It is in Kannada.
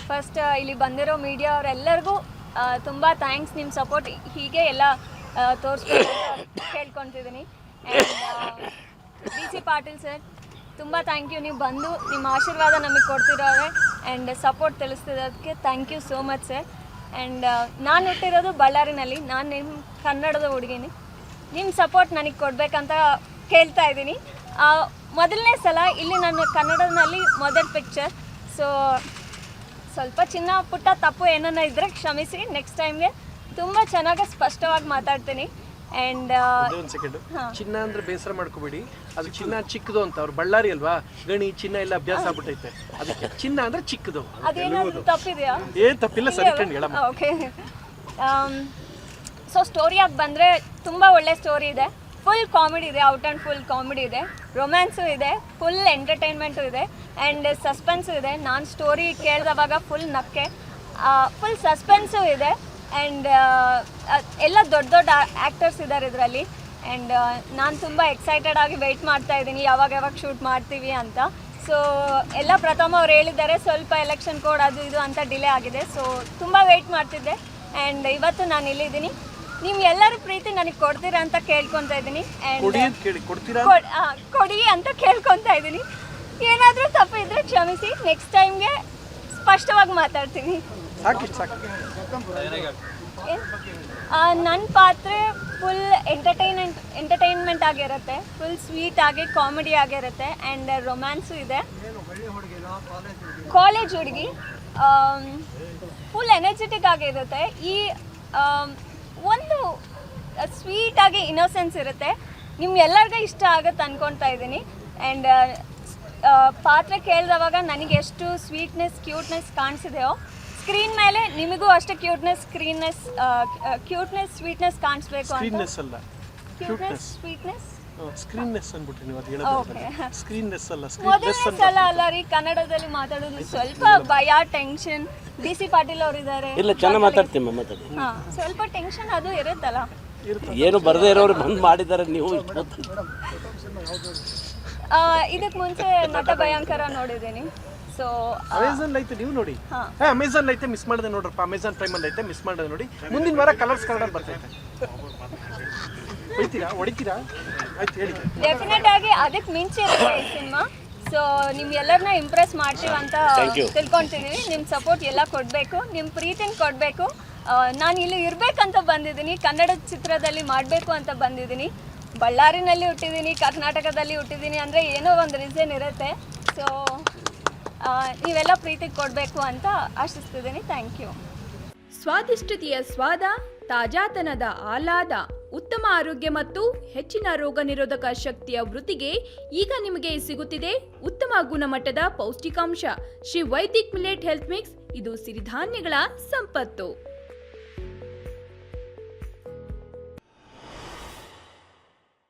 ಫಸ್ಟ್ ಇಲ್ಲಿ ಬಂದಿರೋ ಮೀಡಿಯಾ ಅವರೆಲ್ಲರಿಗೂ ತುಂಬ ಥ್ಯಾಂಕ್ಸ್. ನಿಮ್ಮ ಸಪೋರ್ಟ್ ಹೀಗೆ ಎಲ್ಲ ತೋರಿಸ್ಬೇಕು ಕೇಳ್ಕೊತಿದ್ದೀನಿ. ಆ್ಯಂಡ್ DC ಪಾಟೀಲ್ ಸರ್ ತುಂಬ ಥ್ಯಾಂಕ್ ಯು. ನೀವು ಬಂದು ನಿಮ್ಮ ಆಶೀರ್ವಾದ ನಮಗೆ ಕೊಡ್ತಿರೋರೆ ಆ್ಯಂಡ್ ಸಪೋರ್ಟ್ ತಿಳಿಸ್ತಿರೋದಕ್ಕೆ thank you so much sir. And ನಾನು ಹುಟ್ಟಿರೋದು ಬಳ್ಳಾರಿನಲ್ಲಿ, ನಾನು ನಿಮ್ಮ ಕನ್ನಡದ ಹುಡುಗಿನಿ. ನಿಮ್ಮ ಸಪೋರ್ಟ್ ನನಗೆ ಕೊಡಬೇಕಂತ ಕೇಳ್ತಾ ಇದ್ದೀನಿ. ಮೊದಲನೇ ಸಲ ಇಲ್ಲಿ ನನ್ನ ಕನ್ನಡದಲ್ಲಿ ಮೊದಲ ಪಿಕ್ಚರ್, ಸೊ ಸ್ವಲ್ಪ ಚಿನ್ನ ಪುಟ್ಟ ತಪ್ಪು ಏನನ್ನ ಇದ್ದರೆ ಕ್ಷಮಿಸಿ. ನೆಕ್ಸ್ಟ್ ಟೈಮ್ಗೆ ತುಂಬ ಚೆನ್ನಾಗಿ ಸ್ಪಷ್ಟವಾಗಿ ಮಾತಾಡ್ತೀನಿ. ಆ್ಯಂಡ್ ಒಂದು ಸೆಕೆಂಡು, ಚಿನ್ನ ಅಂದರೆ ಬೇಸರ ಮಾಡ್ಕೋಬೇಡಿ, ಅದು ಚಿನ್ನ ಚಿಕ್ಕದು ಅಂತ. ಅವ್ರು ಬಳ್ಳಾರಿ ಅಲ್ವಾ, ಗಣಿ ಚಿನ್ನ ಎಲ್ಲ ಅಭ್ಯಾಸ ಆಗ್ಬಿಟ್ಟೈತೆ, ಅದಕ್ಕೆ ಚಿನ್ನ ಅಂದರೆ ಚಿಕ್ಕದು. ಅದೇನಾದರೂ ತಪ್ಪಿದೆಯಾ? ಏನು ತಪ್ಪಿಲ್ಲ, ಸರಿ ಕಣ್ ಹೇಳಮ್ಮ. ಓಕೆ. ಸೊ ಸ್ಟೋರಿಯಾಗಿ ಬಂದರೆ ತುಂಬ ಒಳ್ಳೆ ಸ್ಟೋರಿ ಇದೆ. ಫುಲ್ ಕಾಮಿಡಿ ಇದೆ, ಔಟ್ ಆ್ಯಂಡ್ ಫುಲ್ ಕಾಮಿಡಿ ಇದೆ, ರೊಮ್ಯಾನ್ಸು ಇದೆ, ಫುಲ್ ಎಂಟರ್ಟೈನ್ಮೆಂಟು ಇದೆ ಆ್ಯಂಡ್ ಸಸ್ಪೆನ್ಸು ಇದೆ. ನಾನು ಸ್ಟೋರಿ ಕೇಳಿದವಾಗ ಫುಲ್ ನಕ್ಕೆ, ಫುಲ್ ಸಸ್ಪೆನ್ಸು ಇದೆ. ಆ್ಯಂಡ್ ಎಲ್ಲ ದೊಡ್ಡ ದೊಡ್ಡ ಆ್ಯಕ್ಟರ್ಸ್ ಇದ್ದಾರೆ ಇದರಲ್ಲಿ. ಆ್ಯಂಡ್ ನಾನು ತುಂಬ ಎಕ್ಸೈಟೆಡ್ ಆಗಿ ವೆಯ್ಟ್ ಮಾಡ್ತಾ ಇದ್ದೀನಿ ಯಾವಾಗ ಶೂಟ್ ಮಾಡ್ತೀವಿ ಅಂತ. ಸೊ ಎಲ್ಲ ಪ್ರಥಮ ಅವ್ರು ಹೇಳಿದ್ದಾರೆ ಸ್ವಲ್ಪ ಎಲೆಕ್ಷನ್ ಕೋಡ್ ಅದು ಇದು ಅಂತ ಡಿಲೇ ಆಗಿದೆ. ಸೊ ತುಂಬ ವೆಯ್ಟ್ ಮಾಡ್ತಿದ್ದೆ ಆ್ಯಂಡ್ ಇವತ್ತು ನಾನು ಇಲ್ಲಿದ್ದೀನಿ. ನೀವು ಎಲ್ಲರ ಪ್ರೀತಿ ನನಗೆ ಕೊಡ್ತೀರಾ ಅಂತ ಕೇಳ್ಕೊತಾ ಇದ್ದೀನಿ. ಕೊಡಿ ಅಂತ ಕೇಳ್ಕೊತಾ ಇದ್ದೀನಿ. ಏನಾದರೂ ತಪ್ಪು ಇದ್ದರೆ ಕ್ಷಮಿಸಿ. ನೆಕ್ಸ್ಟ್ ಟೈಮ್ಗೆ ಸ್ಪಷ್ಟವಾಗಿ ಮಾತಾಡ್ತೀನಿ. ನನ್ನ ಪಾತ್ರ ಫುಲ್ ಎಂಟರ್ಟೈನ್ಮೆಂಟ್ ಆಗಿರುತ್ತೆ, ಫುಲ್ ಸ್ವೀಟ್ ಆಗಿ ಕಾಮಿಡಿ ಆಗಿರುತ್ತೆ ಆ್ಯಂಡ್ ರೊಮ್ಯಾನ್ಸು ಇದೆ. ಕಾಲೇಜ್ ಹುಡುಗಿ ಫುಲ್ ಎನರ್ಜೆಟಿಕ್ ಆಗಿರುತ್ತೆ. ಈ ಒಂದು ಸ್ವೀಟಾಗಿ ಇನ್ನೋಸೆನ್ಸ್ ಇರುತ್ತೆ. ನಿಮ್ಗೆಲ್ಲರಿಗೂ ಇಷ್ಟ ಆಗುತ್ತೆ ಅಂದ್ಕೊಳ್ತಾ ಇದ್ದೀನಿ. ಆ್ಯಂಡ್ ಪಾತ್ರ ಕೇಳಿದವಾಗ ನನಗೆ ಎಷ್ಟು ಸ್ವೀಟ್ನೆಸ್ ಕ್ಯೂಟ್ನೆಸ್ ಕಾಣಿಸಿದೆಯೋ ಸ್ಕ್ರೀನ್ ಮೇಲೆ ನಿಮಗೂ ಅಷ್ಟೇ ಕ್ಯೂಟ್ನೆಸ್ ಸ್ವೀಟ್ನೆಸ್ ಕಾಣಿಸ್ಬೇಕು ಅಂತ. ಮೊದಲನೇ ಸಲ ಅಲ್ಲ ರೀ ಕನ್ನಡದಲ್ಲಿ ಮಾತಾಡೋದು, ಸ್ವಲ್ಪ ಭಯ ಟೆನ್ಷನ್. DC ಪಾಟೀಲ್ ಅವರು ಇದ್ದಾರೆ, ಇಲ್ಲ ಚೆನ್ನಾಗಿ ಮಾತಾಡ್ತೀನಿ. ಸ್ವಲ್ಪ ಟೆನ್ಷನ್ ಅದು ಇರುತ್ತಲ್ಲ. ಏನು ಬರದೇ ಇರೋರು ಬಂದು ಮಾಡಿದ್ದಾರೆ. ನೀವು ಇದಕ್ಕೆ ಮುಂಚೆ ನಟ ಭಯಂಕರ ನೋಡಿದ್ದೀನಿ. ಸೊ ಅಮೆಝಾನ್ ಐತೆ, ನೀವು ನೋಡಿ. ಅಮೆಝಾನ್ ಐತೆ, ಮಿಸ್ ಮಾಡಿದೆ ನೋಡ್ರಪ್ಪ. ಅಮೆಝಾನ್ ಪ್ರೈಮ್ ಅಲ್ಲಿ ಐತೆ, ಮಿಸ್ ಮಾಡಿದೆ ನೋಡಿ. ಮುಂದಿನ ವಾರ ಕಲರ್ಸ್ ಕನ್ನಡ ಬರ್ತೈತೆ. ಹೊಡಿತೀರಾ? ಆಯ್ತು ಹೇಳಿ. ಡೆಫಿನೆಟ್ ಆಗಿ ಅದಕ್ಕೆ ಮಿಂಚೆ ಇರುತ್ತೆ ಈ ಸಿನಿಮಾ. ಸೊ ನಿಮ್ಗೆಲ್ಲರನ್ನ ಇಂಪ್ರೆಸ್ ಮಾಡ್ತೀವಿ ಅಂತ ತಿಳ್ಕೊತಿದ್ದೀವಿ. ನಿಮ್ಮ ಸಪೋರ್ಟ್ ಎಲ್ಲ ಕೊಡಬೇಕು, ನಿಮ್ಮ ಪ್ರೀತಿನ ಕೊಡಬೇಕು. ನಾನು ಇಲ್ಲಿ ಇರಬೇಕಂತ ಬಂದಿದ್ದೀನಿ, ಕನ್ನಡ ಚಿತ್ರದಲ್ಲಿ ಮಾಡಬೇಕು ಅಂತ ಬಂದಿದ್ದೀನಿ. ಬಳ್ಳಾರಿನಲ್ಲಿ ಹುಟ್ಟಿದ್ದೀನಿ, ಕರ್ನಾಟಕದಲ್ಲಿ ಹುಟ್ಟಿದ್ದೀನಿ ಅಂದರೆ ಏನೋ ಒಂದು ರೀಸನ್ ಇರುತ್ತೆ. ಸೊ ನೀವೆಲ್ಲ ಪ್ರೀತಿ ಕೊಡಬೇಕು ಅಂತ ಆಶಿಸ್ತಿದ್ದೀನಿ. Thank you. ಸ್ವಾದಿಷ್ಟತೆಯ ಸ್ವಾದ, ತಾಜಾತನದ ಆಹ್ಲಾದ, ಉತ್ತಮ ಆರೋಗ್ಯ ಮತ್ತು ಹೆಚ್ಚಿನ ರೋಗ ನಿರೋಧಕ ಶಕ್ತಿಯ ವೃತ್ತಿಗೆ ಈಗ ನಿಮಗೆ ಸಿಗುತ್ತಿದೆ ಉತ್ತಮ ಗುಣಮಟ್ಟದ ಪೌಷ್ಟಿಕಾಂಶ. Shri Vaidik millet health mix, ಇದು ಸಿರಿಧಾನ್ಯಗಳ ಸಂಪತ್ತು.